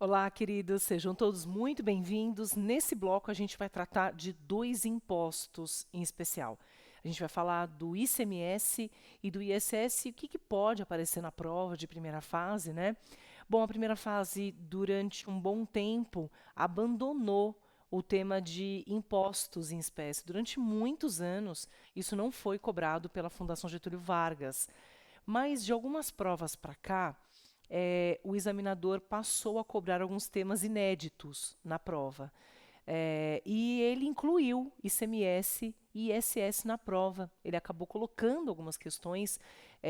Olá, queridos, sejam todos muito bem-vindos. Nesse bloco, a gente vai tratar de dois impostos em especial. A gente vai falar do ICMS e do ISS, o que pode aparecer na prova de primeira fase, né? Bom, a primeira fase, durante um bom tempo, abandonou o tema de impostos em espécie. Durante muitos anos, isso não foi cobrado pela Fundação Getúlio Vargas. Mas de algumas provas para cá, o examinador passou a cobrar alguns temas inéditos na prova. E ele incluiu ICMS e ISS na prova. Ele acabou colocando algumas questões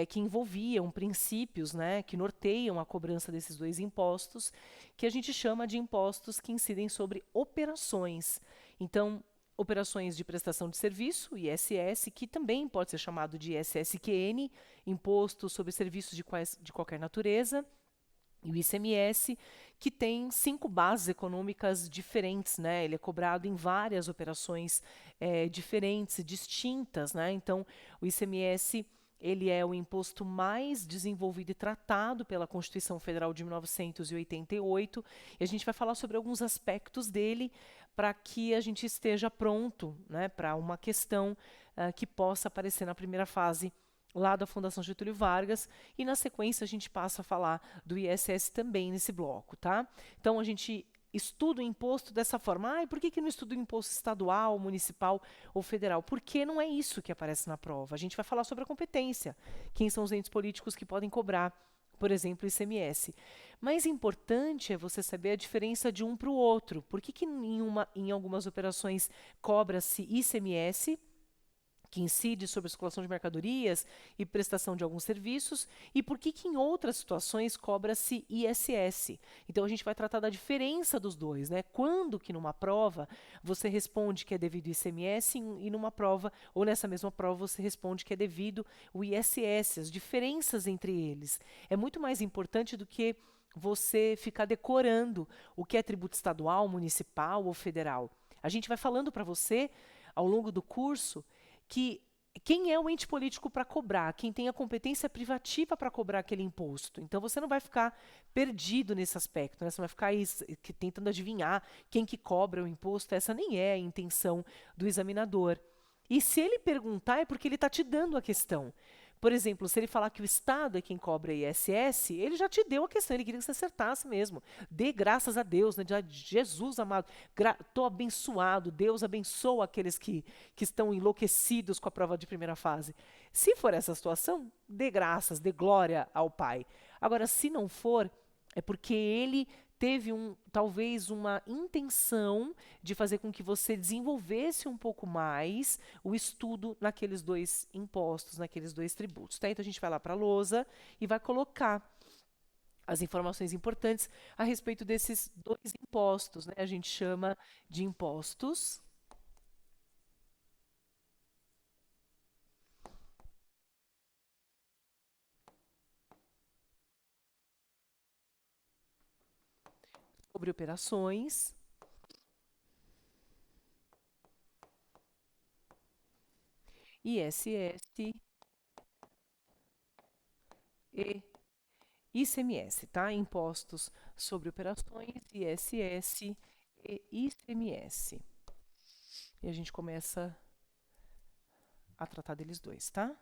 que envolviam princípios, né, que norteiam a cobrança desses dois impostos, que a gente chama de impostos que incidem sobre operações. Então, operações de prestação de serviço, ISS, que também pode ser chamado de ISSQN, Imposto sobre Serviços de qualquer natureza, e o ICMS, que tem 5 bases econômicas diferentes, né? Ele é cobrado em várias operações diferentes, distintas, né? Então, o ICMS ele é o imposto mais desenvolvido e tratado pela Constituição Federal de 1988, e a gente vai falar sobre alguns aspectos dele para que a gente esteja pronto, né, para uma questão que possa aparecer na primeira fase lá da Fundação Getúlio Vargas, e na sequência a gente passa a falar do ISS também nesse bloco, tá? Então a gente estuda o imposto dessa forma. Por que não estuda o imposto estadual, municipal ou federal? Porque não é isso que aparece na prova. A gente vai falar sobre a competência, quem são os entes políticos que podem cobrar, por exemplo, o ICMS. Mais importante é você saber a diferença de um para o outro. Por que em algumas operações cobra-se ICMS, que incide sobre a circulação de mercadorias e prestação de alguns serviços, e por que em outras situações cobra-se ISS. Então a gente vai tratar da diferença dos dois, né? Quando que numa prova você responde que é devido ICMS e numa prova, ou nessa mesma prova, você responde que é devido o ISS, as diferenças entre eles. É muito mais importante do que você ficar decorando o que é tributo estadual, municipal ou federal. A gente vai falando para você, ao longo do curso, que quem é o ente político para cobrar, quem tem a competência privativa para cobrar aquele imposto. Então você não vai ficar perdido nesse aspecto, né? Você vai ficar aí tentando adivinhar quem que cobra o imposto. Essa nem é a intenção do examinador. E se ele perguntar, é porque ele está te dando a questão. Por exemplo, se ele falar que o Estado é quem cobra ISS, ele já te deu a questão, ele queria que você acertasse mesmo. Dê graças a Deus, né? Jesus amado, estou abençoado, Deus abençoa aqueles que estão enlouquecidos com a prova de primeira fase. Se for essa situação, dê graças, dê glória ao Pai. Agora, se não for, é porque ele teve talvez uma intenção de fazer com que você desenvolvesse um pouco mais o estudo naqueles dois impostos, naqueles dois tributos. Tá? Então a gente vai lá para a lousa e vai colocar as informações importantes a respeito desses dois impostos. Né? A gente chama de impostos sobre operações, ISS e ICMS, tá? Impostos sobre operações, ISS e ICMS. E a gente começa a tratar deles dois, tá?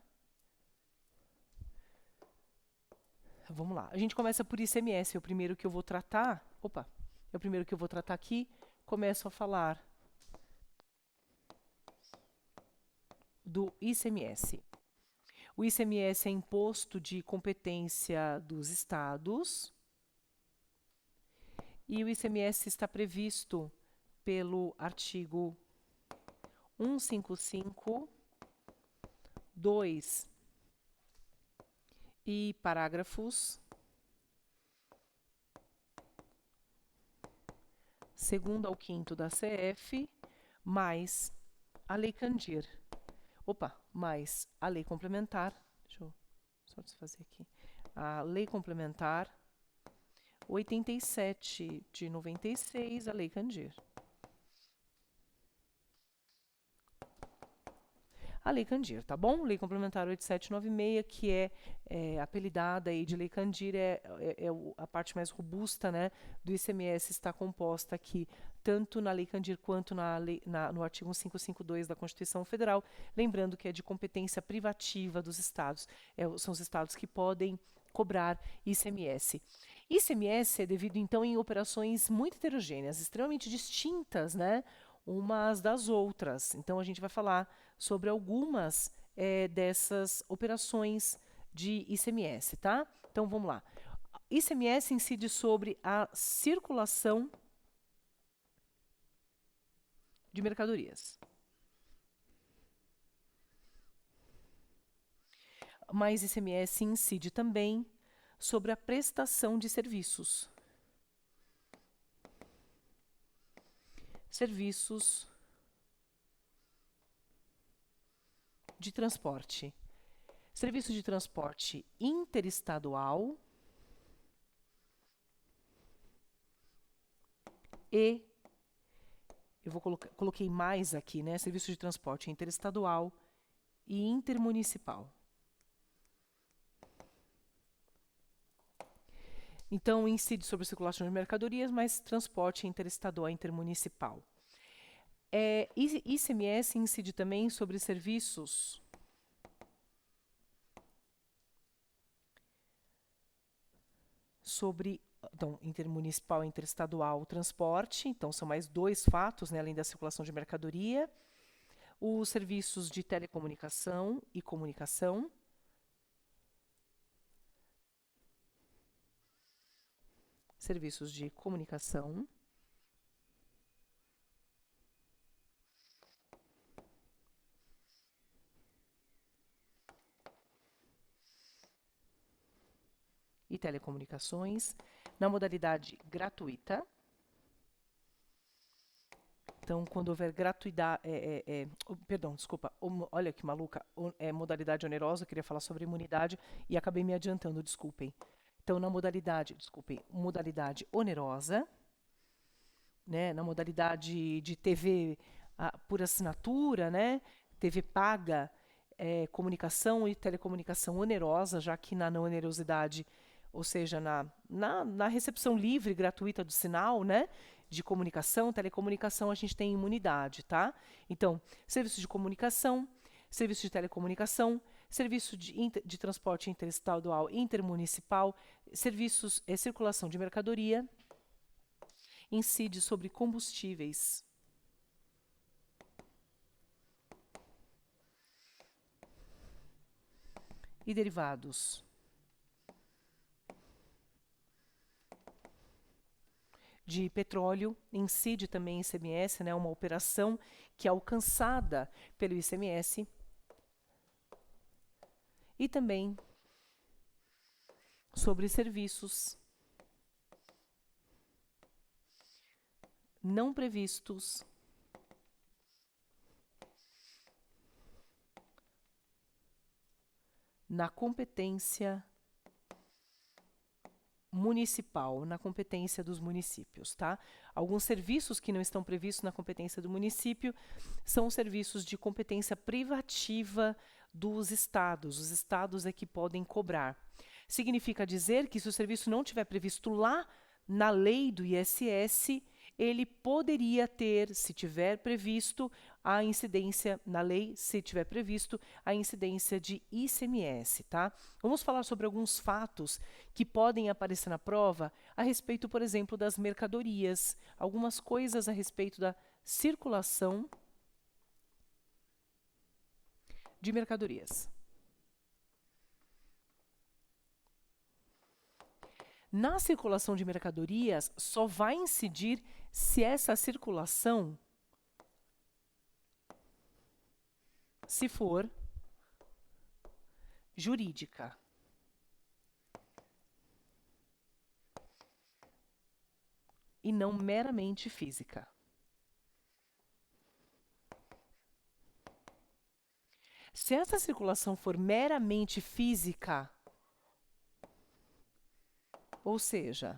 Vamos lá. A gente começa por ICMS, é o primeiro que eu vou tratar. Opa, é o primeiro que eu vou tratar aqui. Começo a falar do ICMS. O ICMS é imposto de competência dos estados. E o ICMS está previsto pelo artigo 155, 2 e parágrafos 2º ao 5º da CF, mais a Lei Candir. Opa, mais a Lei Complementar. Deixa eu só desfazer aqui. A Lei Complementar 87 de 96, a Lei Candir. a Lei Candir, tá bom? Lei Complementar 8796, que é apelidada aí de Lei Candir, a parte mais robusta, né, do ICMS, está composta aqui tanto na Lei Candir quanto no artigo 152 da Constituição Federal, lembrando que é de competência privativa dos estados, são os estados que podem cobrar ICMS. ICMS é devido, então, em operações muito heterogêneas, extremamente distintas, né, umas das outras. Então, a gente vai falar sobre algumas dessas operações de ICMS, tá? Então, vamos lá. ICMS incide sobre a circulação de mercadorias. Mas ICMS incide também sobre a prestação de serviços. Serviços de transporte. Serviço de transporte interestadual e coloquei mais aqui, né? Serviço de transporte interestadual e intermunicipal. Então, incide sobre a circulação de mercadorias, mas transporte interestadual e intermunicipal. ICMS incide também sobre serviços então, intermunicipal e interestadual transporte, então são mais dois fatos, né, além da circulação de mercadoria. Os serviços de telecomunicação e comunicação. Serviços de comunicação. E telecomunicações, na modalidade gratuita. Então, quando houver gratuidade, perdão, desculpa, olha que maluca, modalidade onerosa, eu queria falar sobre imunidade e acabei me adiantando, desculpem. Então, na modalidade, modalidade onerosa, né, na modalidade de TV por assinatura, né, TV paga, comunicação e telecomunicação onerosa, já que na não onerosidade, ou seja, na recepção livre, gratuita do sinal, né, de comunicação, telecomunicação, a gente tem imunidade, tá? Então, serviço de comunicação, serviço de telecomunicação, serviço de transporte interestadual e intermunicipal, serviços, circulação de mercadoria, incide sobre combustíveis. E derivados. De petróleo, incide também ICMS, né, uma operação que é alcançada pelo ICMS. E também sobre serviços não previstos na competência municipal, na competência dos municípios, tá? Alguns serviços que não estão previstos na competência do município são serviços de competência privativa dos estados. Os estados é que podem cobrar. Significa dizer que se o serviço não estiver previsto lá na lei do ISS, ele poderia ter, se tiver previsto, a incidência na lei, se tiver previsto, a incidência de ICMS, tá? Vamos falar sobre alguns fatos que podem aparecer na prova a respeito, por exemplo, das mercadorias, algumas coisas a respeito da circulação de mercadorias. Na circulação de mercadorias, só vai incidir se essa circulação se for jurídica. E não meramente física. Se essa circulação for meramente física, ou seja,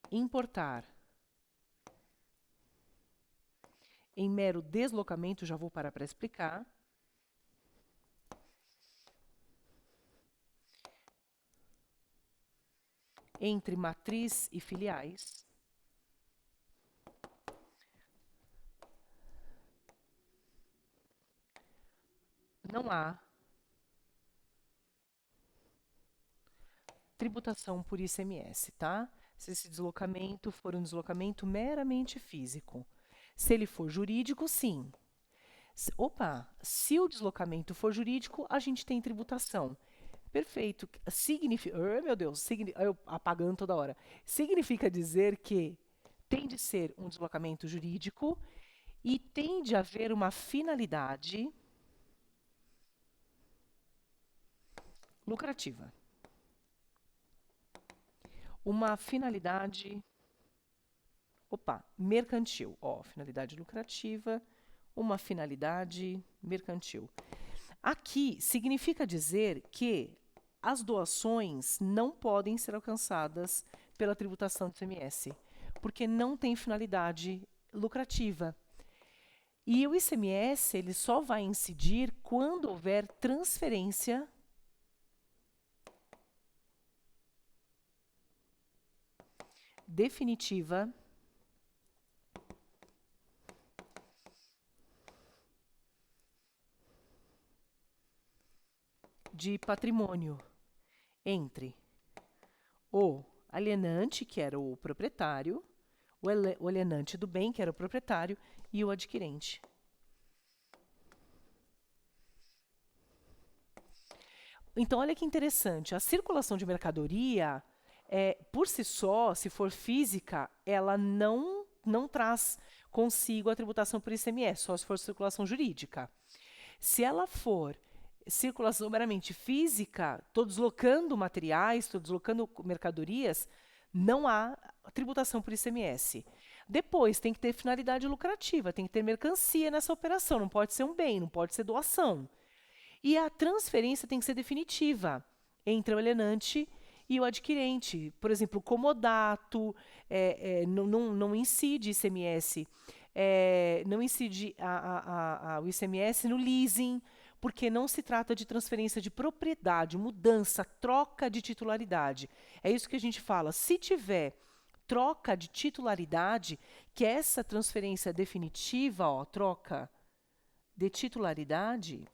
importar, em mero deslocamento, já vou parar para explicar. Entre matriz e filiais. Não há tributação por ICMS, tá? Se esse deslocamento for um deslocamento meramente físico. Se ele for jurídico, sim. Se o deslocamento for jurídico, a gente tem tributação. Perfeito. Significa. Oh, meu Deus, eu apagando toda hora. Significa dizer que tem de ser um deslocamento jurídico e tem de haver uma finalidade lucrativa. Uma finalidade. Mercantil. Ó, finalidade lucrativa, uma finalidade mercantil. Aqui significa dizer que as doações não podem ser alcançadas pela tributação do ICMS, porque não tem finalidade lucrativa. E o ICMS ele só vai incidir quando houver transferência definitiva de patrimônio entre o alienante, que era o proprietário, o alienante do bem, que era o proprietário, e o adquirente. Então, olha que interessante. A circulação de mercadoria, por si só, se for física, ela não traz consigo a tributação por ICMS, só se for circulação jurídica. Se ela for circulação meramente física, estou deslocando materiais, estou deslocando mercadorias, não há tributação por ICMS. Depois, tem que ter finalidade lucrativa, tem que ter mercancia nessa operação, não pode ser um bem, não pode ser doação. E a transferência tem que ser definitiva entre o alienante e o adquirente. Por exemplo, o comodato não incide ICMS, não incide o ICMS no leasing, porque não se trata de transferência de propriedade, mudança, troca de titularidade. É isso que a gente fala. Se tiver troca de titularidade, que é essa transferência definitiva, ó, troca de titularidade,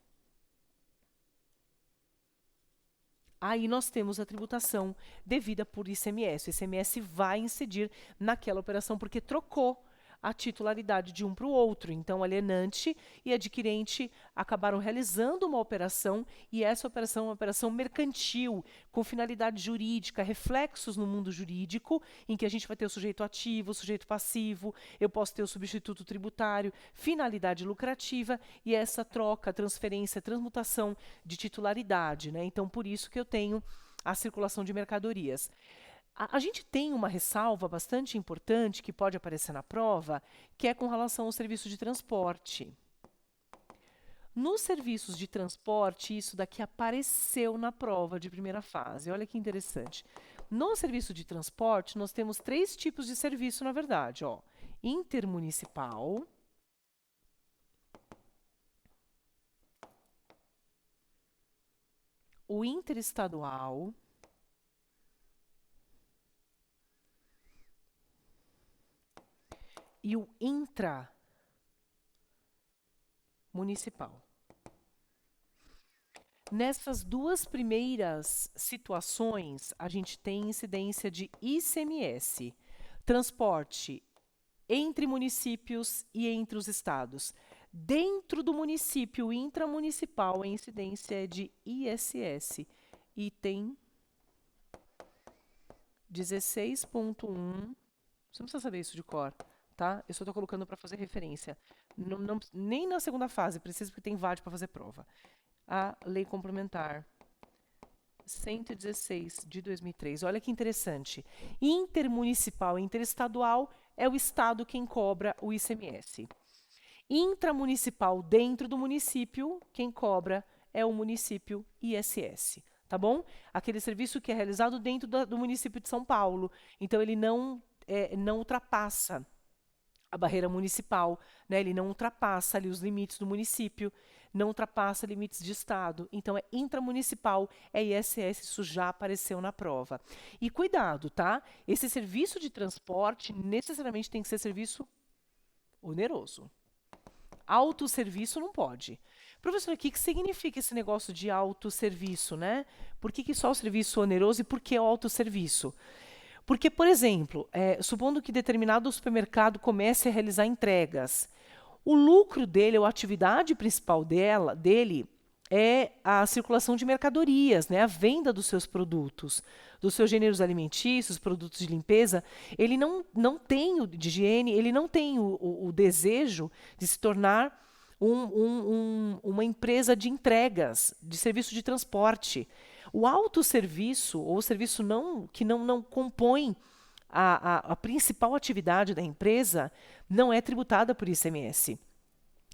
aí nós temos a tributação devida por ICMS. O ICMS vai incidir naquela operação porque trocou a titularidade de um para o outro. Então, alienante e adquirente acabaram realizando uma operação e essa operação é uma operação mercantil, com finalidade jurídica, reflexos no mundo jurídico, em que a gente vai ter o sujeito ativo, o sujeito passivo, eu posso ter o substituto tributário, finalidade lucrativa e essa troca, transferência, transmutação de titularidade, né? Então, por isso que eu tenho a circulação de mercadorias. A gente tem uma ressalva bastante importante que pode aparecer na prova, que é com relação ao serviço de transporte. Nos serviços de transporte, isso daqui apareceu na prova de primeira fase. Olha que interessante. No serviço de transporte, nós temos 3 tipos de serviço, na verdade. Ó. Intermunicipal, o interestadual e o intramunicipal. Nessas 2 primeiras situações, a gente tem incidência de ICMS, transporte entre municípios e entre os estados. Dentro do município intramunicipal, a incidência é de ISS, item 16.1. Você não precisa saber isso de cor, tá? Eu só estou colocando para fazer referência. Nem na segunda fase, precisa porque tem VAD para fazer prova. A Lei Complementar 116 de 2003. Olha que interessante. Intermunicipal e interestadual é o estado quem cobra o ICMS. Intramunicipal, dentro do município, quem cobra é o município ISS. Tá bom? Aquele serviço que é realizado dentro do município de São Paulo. Então, ele não ultrapassa a barreira municipal, né? Ele não ultrapassa ali os limites do município, não ultrapassa limites de estado. Então, é intramunicipal, é ISS, isso já apareceu na prova. E cuidado, tá? Esse serviço de transporte necessariamente tem que ser serviço oneroso. Autosserviço não pode. Professor, o que significa esse negócio de autosserviço, né? Por que só o serviço oneroso e por que o autosserviço? Porque, por exemplo, supondo que determinado supermercado comece a realizar entregas, o lucro dele, ou a atividade principal dele, é a circulação de mercadorias, né? A venda dos seus produtos, dos seus gêneros alimentícios, produtos de limpeza. Ele não tem de higiene, ele não tem o desejo de se tornar uma empresa de entregas, de serviço de transporte. O autosserviço, ou o serviço que não compõe a principal atividade da empresa, não é tributada por ICMS.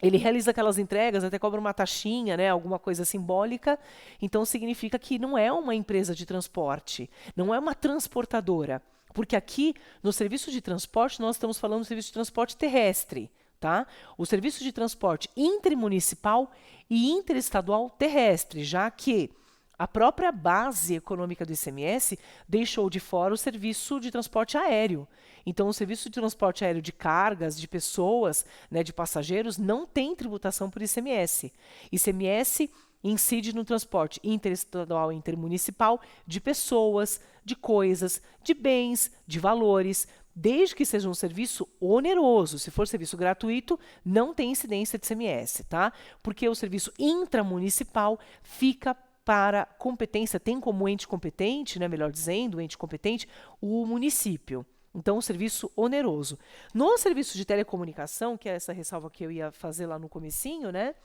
Ele realiza aquelas entregas, até cobra uma taxinha, né, alguma coisa simbólica, então significa que não é uma empresa de transporte, não é uma transportadora, porque aqui, no serviço de transporte, nós estamos falando do serviço de transporte terrestre, tá? O serviço de transporte intermunicipal e interestadual terrestre, já que a própria base econômica do ICMS deixou de fora o serviço de transporte aéreo. Então, o serviço de transporte aéreo de cargas, de pessoas, né, de passageiros, não tem tributação por ICMS. ICMS incide no transporte interestadual e intermunicipal de pessoas, de coisas, de bens, de valores, desde que seja um serviço oneroso. Se for serviço gratuito, não tem incidência de ICMS, tá? Porque o serviço intramunicipal fica para competência, tem como ente competente, né, melhor dizendo, o ente competente, o município. Então, o serviço oneroso. No serviço de telecomunicação, que é essa ressalva que eu ia fazer lá no comecinho, né?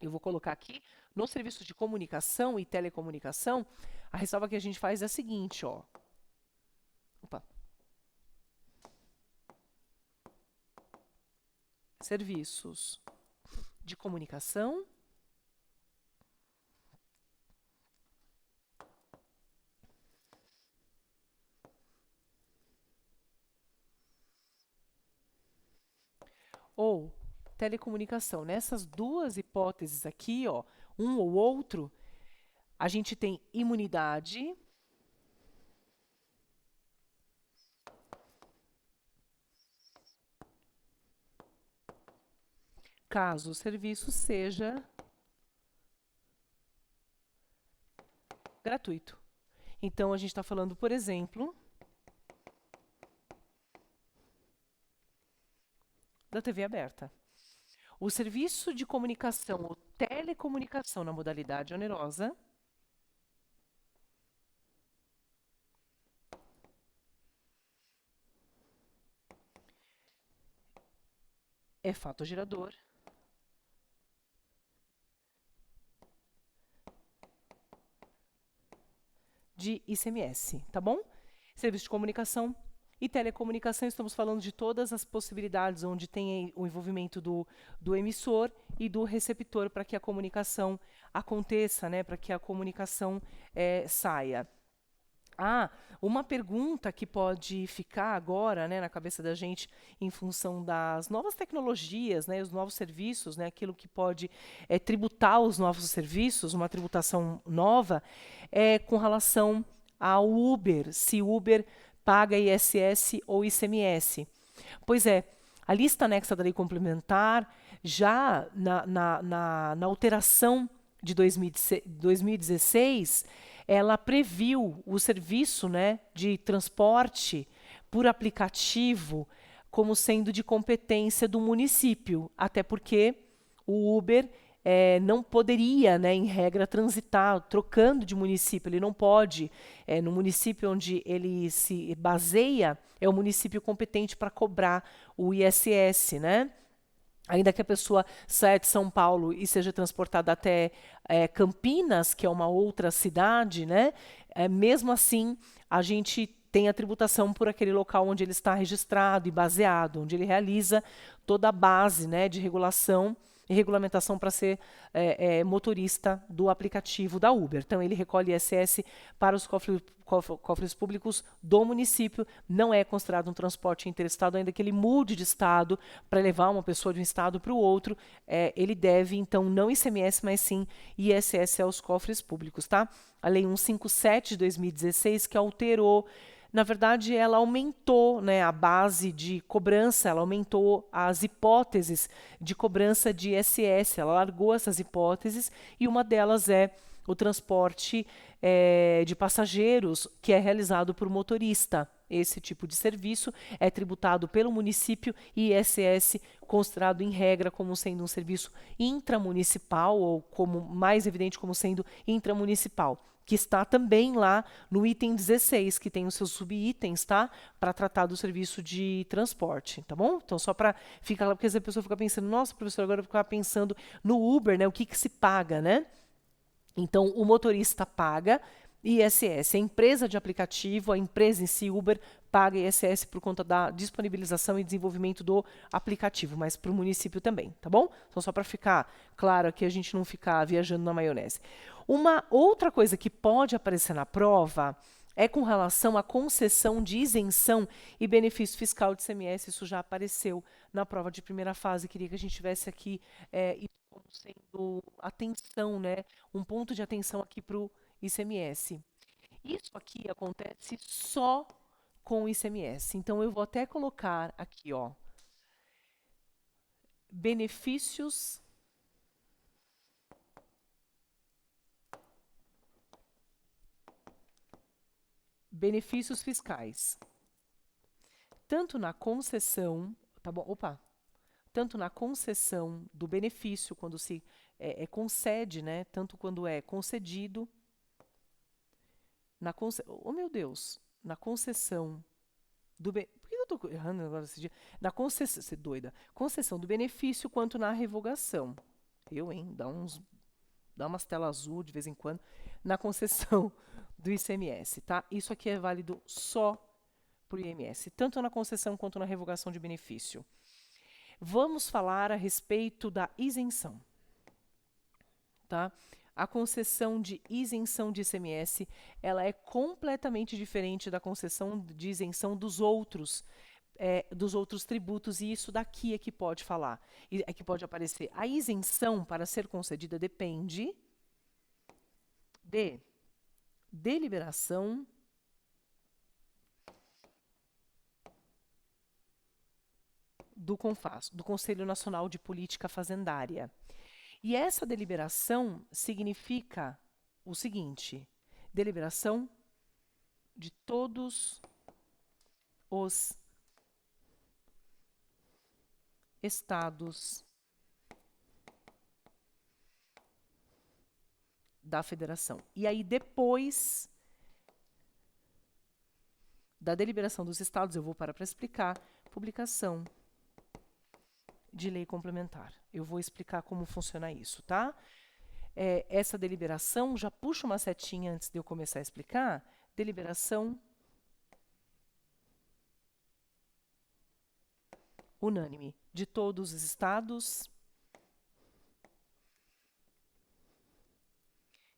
Eu vou colocar aqui, no serviço de comunicação e telecomunicação, a ressalva que a gente faz é a seguinte, ó. Opa. Serviços de comunicação ou telecomunicação. Nessas duas hipóteses aqui, ó, um ou outro, a gente tem imunidade caso o serviço seja gratuito. Então, a gente está falando, por exemplo, da TV aberta. O serviço de comunicação ou telecomunicação na modalidade onerosa é fato gerador de ICMS, tá bom? Serviço de comunicação e telecomunicação, estamos falando de todas as possibilidades onde tem o envolvimento do emissor e do receptor para que a comunicação aconteça, né, para que a comunicação saia. Ah, uma pergunta que pode ficar agora, né, na cabeça da gente em função das novas tecnologias, né, os novos serviços, né, aquilo que pode tributar os novos serviços, uma tributação nova, é com relação ao Uber, se Uber paga ISS ou ICMS. Pois é, a lista anexa da lei complementar, já na alteração de 2016, ela previu o serviço, né, de transporte por aplicativo como sendo de competência do município, até porque o Uber não poderia, né, em regra, transitar, trocando de município. Ele não pode, no município onde ele se baseia, é o município competente para cobrar o ISS, né? Ainda que a pessoa saia de São Paulo e seja transportada até Campinas, que é uma outra cidade, né? Mesmo assim, a gente tem a tributação por aquele local onde ele está registrado e baseado, onde ele realiza toda a base, né, de regulação e regulamentação para ser motorista do aplicativo da Uber. Então, ele recolhe ISS para os cofres públicos do município, não é considerado um transporte interestado, ainda que ele mude de estado para levar uma pessoa de um estado para o outro, ele deve, então, não ICMS, mas sim ISS aos cofres públicos, tá? A Lei 157 de 2016, que alterou, na verdade, ela aumentou, né, a base de cobrança, ela aumentou as hipóteses de cobrança de ISS, ela largou essas hipóteses e uma delas é o transporte de passageiros que é realizado por motorista. Esse tipo de serviço é tributado pelo município e ISS considerado em regra como sendo um serviço intramunicipal ou como mais evidente como sendo intramunicipal, que está também lá no item 16, que tem os seus subitens, tá? Para tratar do serviço de transporte, tá bom? Então, só para ficar lá, porque a pessoa fica pensando, nossa, professor, agora eu vou ficar pensando no Uber, né? O que se paga, né? Então, o motorista paga ISS. A empresa de aplicativo, a empresa em si, Uber, paga ISS por conta da disponibilização e desenvolvimento do aplicativo, mas para o município também, tá bom? Então, só para ficar claro aqui, a gente não ficar viajando na maionese. Uma outra coisa que pode aparecer na prova é com relação à concessão de isenção e benefício fiscal de ICMS. Isso já apareceu na prova de primeira fase. Queria que a gente tivesse aqui isso como sendo atenção, né? Um ponto de atenção aqui para o ICMS. Isso aqui acontece só com o ICMS. Então, eu vou até colocar aqui, ó, benefícios fiscais. Tanto na concessão, tá bom? Opa! Tanto na concessão do benefício, quando se concede, né? Tanto quando é concedido, oh, meu Deus! Na concessão do benefício. Por que eu estou errando agora esse dia? Na concessão, você é doida. Concessão do benefício, quanto na revogação. Hein? Dá umas telas azul de vez em quando. Na concessão do ICMS, tá? Isso aqui é válido só para o IMS, tanto na concessão quanto na revogação de benefício. Vamos falar a respeito da isenção, tá? A concessão de isenção de ICMS, ela é completamente diferente da concessão de isenção dos outros tributos, e isso daqui é que pode falar, é que pode aparecer. A isenção, para ser concedida, depende de deliberação do CONFAS, do Conselho Nacional de Política Fazendária. E essa deliberação significa o seguinte: deliberação de todos os estados da federação. E aí, depois da deliberação dos estados, eu vou para explicar, publicação de lei complementar. Eu vou explicar como funciona isso, tá? Essa deliberação, já puxa uma setinha antes de eu começar a explicar. Deliberação unânime de todos os estados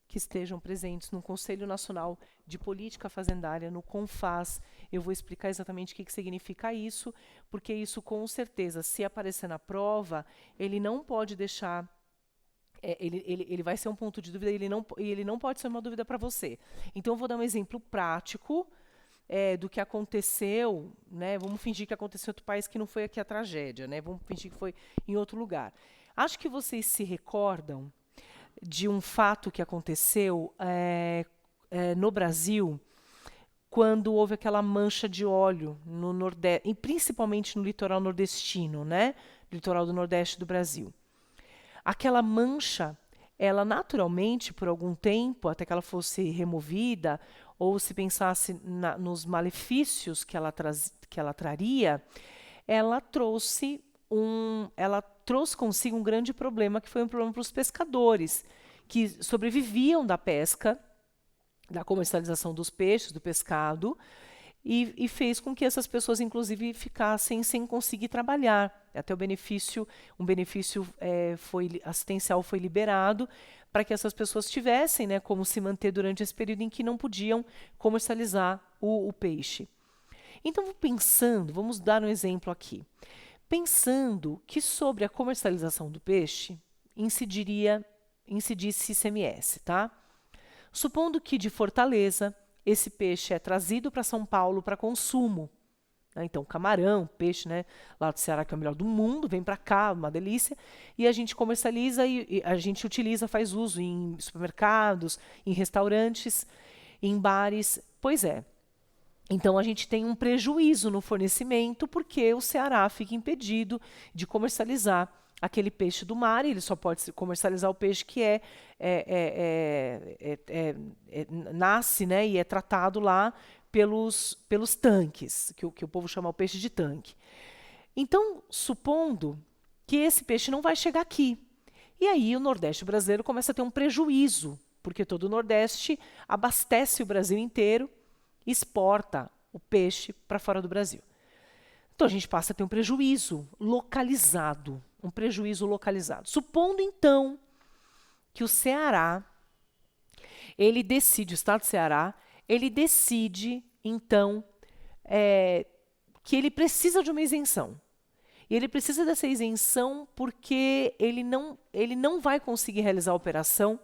que estejam presentes no Conselho Nacional de Política Fazendária, no CONFAS. Eu vou explicar exatamente o que significa isso, porque isso, com certeza, se aparecer na prova, ele não pode deixar... ele vai ser um ponto de dúvida e ele não pode ser uma dúvida para você. Então, eu vou dar um exemplo prático do que aconteceu, né? Vamos fingir que aconteceu em outro país, que não foi aqui a tragédia, né? Vamos fingir que foi em outro lugar. Acho que vocês se recordam de um fato que aconteceu no Brasil, quando houve aquela mancha de óleo no Nordeste, e principalmente no litoral nordestino, né? Litoral do Nordeste do Brasil. Aquela mancha, ela naturalmente, por algum tempo, até que ela fosse removida, ou se pensasse nos malefícios que ela traria, ela trouxe consigo um grande problema, que foi um problema para os pescadores, que sobreviviam da pesca, da comercialização dos peixes, do pescado, e fez com que essas pessoas, inclusive, ficassem sem conseguir trabalhar. Até um benefício assistencial foi liberado para que essas pessoas tivessem, né, como se manter durante esse período em que não podiam comercializar o peixe. Então, pensando, vamos dar um exemplo aqui. Pensando que sobre a comercialização do peixe incidisse ICMS, tá? Supondo que de Fortaleza esse peixe é trazido para São Paulo para consumo, né? Então, camarão, peixe, né, lá do Ceará, que é o melhor do mundo, vem para cá, uma delícia, e a gente comercializa e a gente utiliza, faz uso em supermercados, em restaurantes, em bares. Pois é. Então, a gente tem um prejuízo no fornecimento porque o Ceará fica impedido de comercializar aquele peixe do mar, e ele só pode comercializar o peixe que nasce, né, e é tratado lá pelos tanques, que o povo chama o peixe de tanque. Então, supondo que esse peixe não vai chegar aqui, e aí o Nordeste brasileiro começa a ter um prejuízo, porque todo o Nordeste abastece o Brasil inteiro, exporta o peixe para fora do Brasil. Então a gente passa a ter um prejuízo localizado, Supondo então que o Ceará, o Estado do Ceará, ele decide então que ele precisa de uma isenção. E ele precisa dessa isenção porque ele não vai conseguir realizar a operação,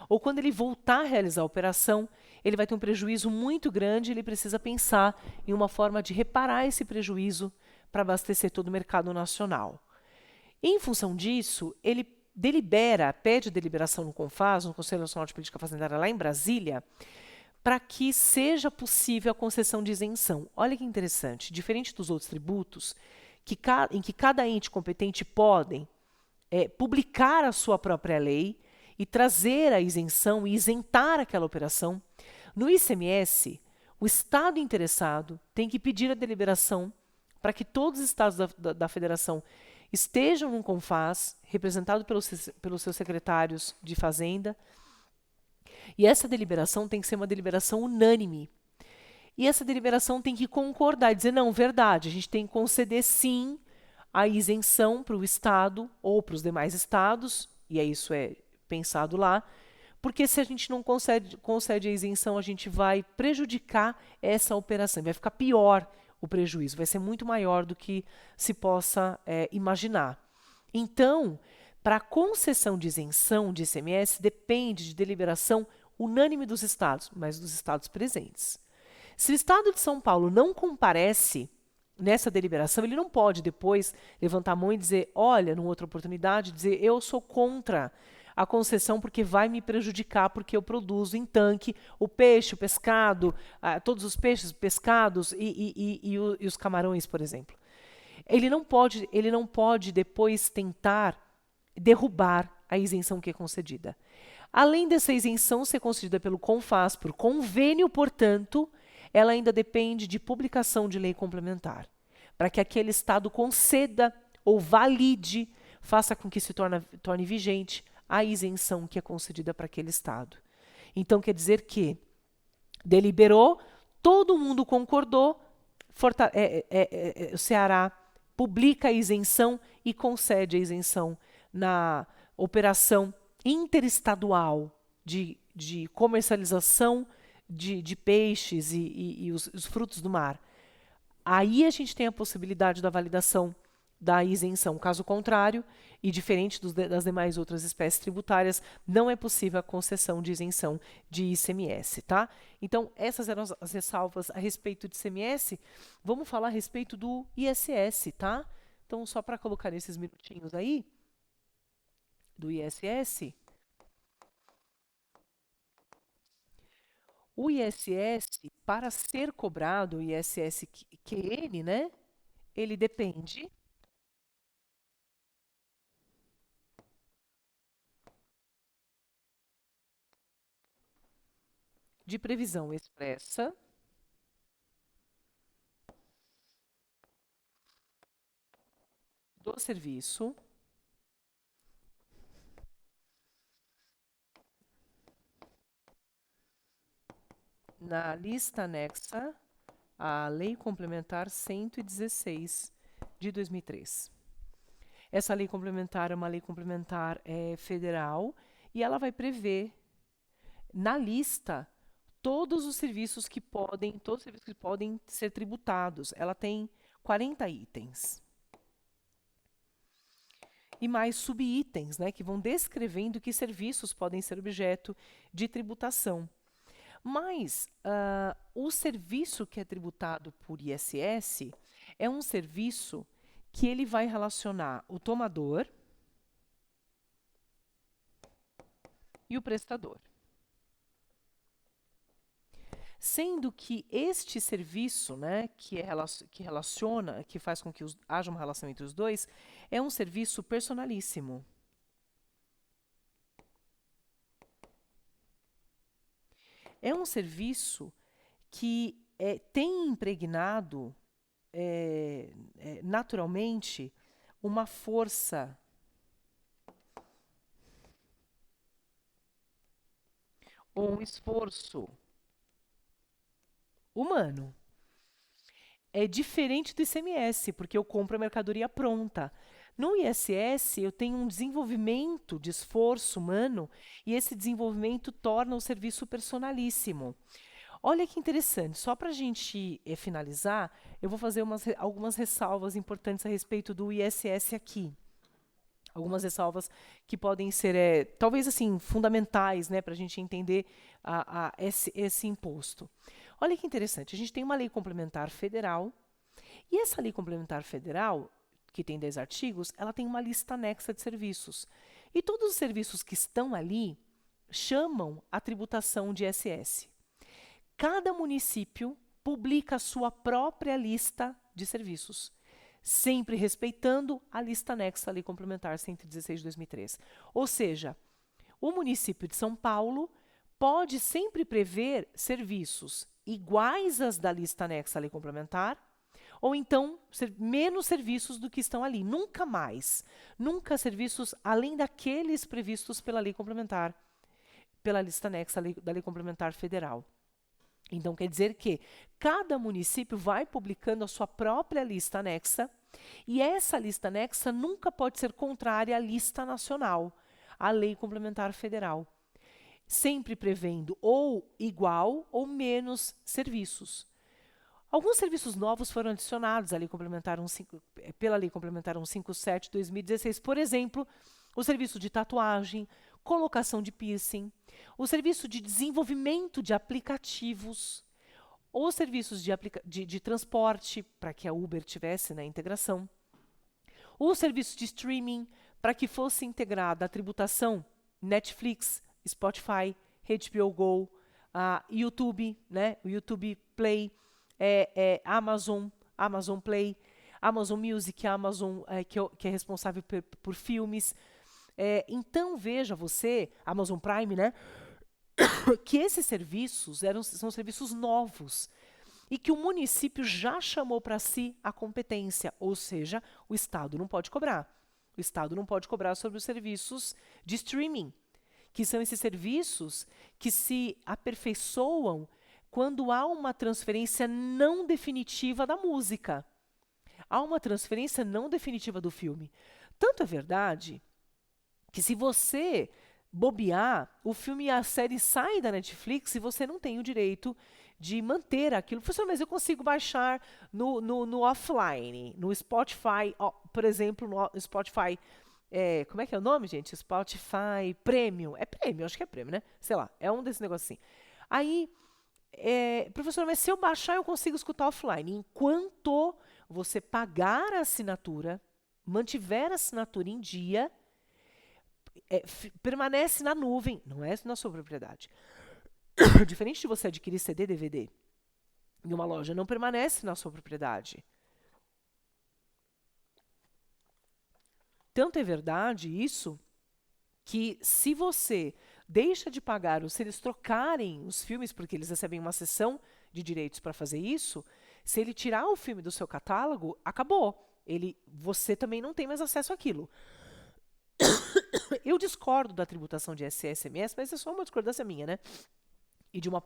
ou quando ele voltar a realizar a operação, ele vai ter um prejuízo muito grande, ele precisa pensar em uma forma de reparar esse prejuízo para abastecer todo o mercado nacional. Em função disso, ele pede deliberação no CONFAS, no Conselho Nacional de Política Fazendária, lá em Brasília, para que seja possível a concessão de isenção. Olha que interessante, diferente dos outros tributos, em que cada ente competente podem publicar a sua própria lei e trazer a isenção e isentar aquela operação, no ICMS, o Estado interessado tem que pedir a deliberação para que todos os estados da federação estejam no CONFAS, representado pelos seus secretários de Fazenda, e essa deliberação tem que ser uma deliberação unânime. E essa deliberação tem que concordar e dizer, não, verdade, a gente tem que conceder sim a isenção para o Estado ou para os demais estados, e aí isso é pensado lá, porque se a gente não concede a isenção, a gente vai prejudicar essa operação, vai ficar pior o prejuízo, vai ser muito maior do que se possa imaginar. Então, para a concessão de isenção de ICMS, depende de deliberação unânime dos estados, mas dos estados presentes. Se o Estado de São Paulo não comparece nessa deliberação, ele não pode depois levantar a mão e dizer, olha, numa outra oportunidade, dizer, eu sou contra a concessão porque vai me prejudicar, porque eu produzo em tanque o peixe, o pescado, todos os peixes, pescados e os camarões, por exemplo. Ele não pode depois tentar derrubar a isenção que é concedida. Além dessa isenção ser concedida pelo CONFAS por convênio, portanto, ela ainda depende de publicação de lei complementar, para que aquele Estado conceda ou valide, faça com que se torne vigente a isenção que é concedida para aquele Estado. Então, quer dizer que deliberou, todo mundo concordou, o Ceará publica a isenção e concede a isenção na operação interestadual de comercialização de peixes e os frutos do mar. Aí a gente tem a possibilidade da validação da isenção. Caso contrário, e diferente das demais outras espécies tributárias, não é possível a concessão de isenção de ICMS, tá? Então, essas eram as ressalvas a respeito de ICMS. Vamos falar a respeito do ISS, tá? Então, só para colocar esses minutinhos aí, do ISS. O ISS, para ser cobrado, o ISS-QN, né? Ele depende de previsão expressa do serviço na lista anexa a Lei Complementar 116 de 2003. Essa lei complementar é uma lei complementar federal e ela vai prever na lista todos os serviços que podem ser tributados. Ela tem 40 itens. E mais subitens, né, que vão descrevendo que serviços podem ser objeto de tributação. Mas o serviço que é tributado por ISS é um serviço que ele vai relacionar o tomador e o prestador. Sendo que este serviço, né, que faz com que haja uma relação entre os dois, é um serviço personalíssimo. É um serviço que tem impregnado naturalmente uma força ou um esforço humano. É diferente do ICMS, porque eu compro a mercadoria pronta. No ISS, eu tenho um desenvolvimento de esforço humano e esse desenvolvimento torna o serviço personalíssimo. Olha que interessante, só para a gente finalizar, eu vou fazer algumas ressalvas importantes a respeito do ISS aqui. Algumas ressalvas que podem ser, talvez assim, fundamentais, né, para a gente entender esse imposto. Olha que interessante, a gente tem uma lei complementar federal, e essa lei complementar federal, que tem 10 artigos, ela tem uma lista anexa de serviços. E todos os serviços que estão ali chamam a tributação de ISS. Cada município publica a sua própria lista de serviços, sempre respeitando a lista anexa à Lei Complementar 116 de 2003. Ou seja, o município de São Paulo pode sempre prever serviços iguais às da lista anexa à Lei Complementar, ou então menos serviços do que estão ali, nunca mais. Nunca serviços além daqueles previstos pela Lei Complementar, pela lista anexa da Lei Complementar Federal. Então, quer dizer que cada município vai publicando a sua própria lista anexa, e essa lista anexa nunca pode ser contrária à lista nacional, à Lei Complementar Federal, sempre prevendo ou igual ou menos serviços. Alguns serviços novos foram adicionados pela Lei Complementar 157 de 2016, por exemplo, o serviço de tatuagem, colocação de piercing, o serviço de desenvolvimento de aplicativos, os serviços de transporte, para que a Uber tivesse na integração, o serviço de streaming, para que fosse integrada a tributação Netflix, Spotify, HBO Go, YouTube, né, o YouTube Play, Amazon Play, Amazon Music, Amazon que é responsável por filmes. Então, veja você, Amazon Prime, né, que esses serviços são serviços novos e que o município já chamou para si a competência, ou seja, o Estado não pode cobrar. O Estado não pode cobrar sobre os serviços de streaming, que são esses serviços que se aperfeiçoam quando há uma transferência não definitiva da música. Há uma transferência não definitiva do filme. Tanto é verdade que se você bobear, o filme e a série saem da Netflix e você não tem o direito de manter aquilo. Professor, mas eu consigo baixar no offline, no Spotify, por exemplo, no Spotify, como é que é o nome, gente? Spotify Premium. É Premium, acho que é Premium, né? Sei lá, é um desses negócios assim. Aí, professor, mas se eu baixar, eu consigo escutar offline. Enquanto você pagar a assinatura, mantiver a assinatura em dia, permanece na nuvem, não é na sua propriedade. Diferente de você adquirir CD, DVD em uma loja, não permanece na sua propriedade. Tanto é verdade isso, que se você deixa de pagar, ou se eles trocarem os filmes, porque eles recebem uma cessão de direitos para fazer isso, se ele tirar o filme do seu catálogo, acabou. Você também não tem mais acesso àquilo. Eu discordo da tributação de ISS, mas é só uma discordância minha, né? e de uma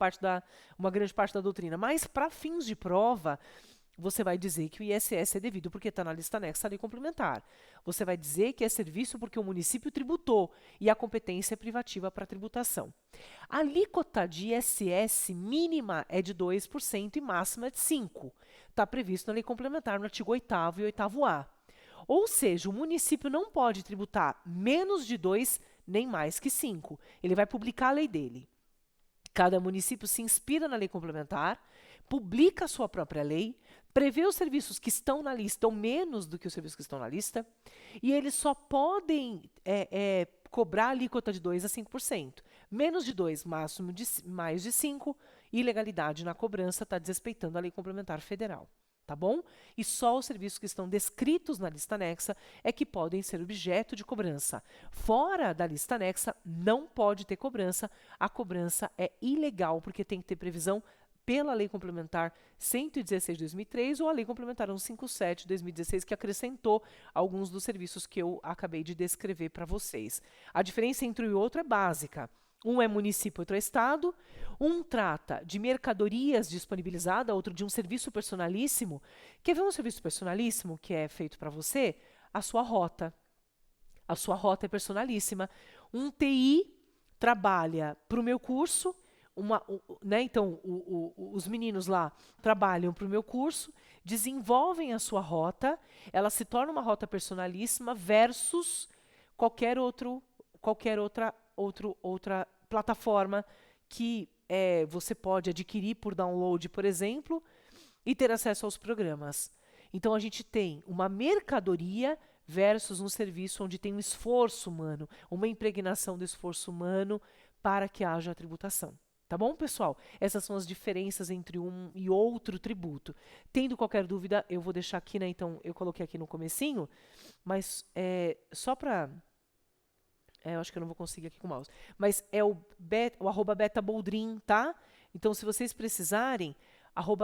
grande parte da doutrina. Mas, para fins de prova, você vai dizer que o ISS é devido porque está na lista anexa à lei complementar. Você vai dizer que é serviço porque o município tributou e a competência é privativa para tributação. A alíquota de ISS mínima é de 2% e máxima é de 5%. Está previsto na lei complementar no artigo 8º e 8º-A. Ou seja, o município não pode tributar menos de 2 nem mais que 5. Ele vai publicar a lei dele. Cada município se inspira na lei complementar, publica a sua própria lei, prevê os serviços que estão na lista ou menos do que os serviços que estão na lista, e eles só podem cobrar a alíquota de 2 a 5%. Menos de 2, máximo de mais de 5, ilegalidade na cobrança está desrespeitando a lei complementar federal. Tá bom? E só os serviços que estão descritos na lista anexa é que podem ser objeto de cobrança. Fora da lista anexa, não pode ter cobrança. A cobrança é ilegal, porque tem que ter previsão pela Lei Complementar 116 de 2003 ou a Lei Complementar 157 de 2016, que acrescentou alguns dos serviços que eu acabei de descrever para vocês. A diferença entre um e outro é básica. Um é município, outro é estado. Um trata de mercadorias disponibilizadas, outro de um serviço personalíssimo. Quer ver um serviço personalíssimo que é feito para você? A sua rota. A sua rota é personalíssima. Um TI trabalha para o meu curso, então os meninos lá trabalham para o meu curso, desenvolvem a sua rota, ela se torna uma rota personalíssima versus qualquer outra plataforma que você pode adquirir por download, por exemplo, e ter acesso aos programas. Então, a gente tem uma mercadoria versus um serviço onde tem um esforço humano, uma impregnação do esforço humano para que haja a tributação. Tá bom, pessoal? Essas são as diferenças entre um e outro tributo. Tendo qualquer dúvida, eu vou deixar aqui, né? Então, eu coloquei aqui no comecinho, mas só para... eu acho que eu não vou conseguir aqui com o mouse. Mas é o @betaboldrin, tá? Então, se vocês precisarem,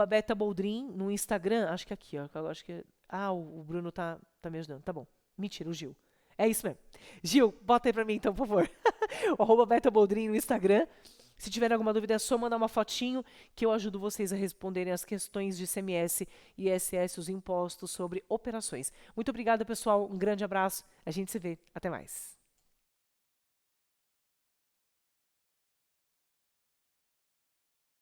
@betaboldrin no Instagram, acho que aqui, ó. Acho que, o Bruno tá me ajudando. Tá bom. Mentira, o Gil. É isso mesmo. Gil, bota aí pra mim, então, por favor. O @betaboldrin no Instagram. Se tiver alguma dúvida, é só mandar uma fotinho que eu ajudo vocês a responderem as questões de ICMS e ISS, os impostos sobre operações. Muito obrigada, pessoal. Um grande abraço. A gente se vê. Até mais.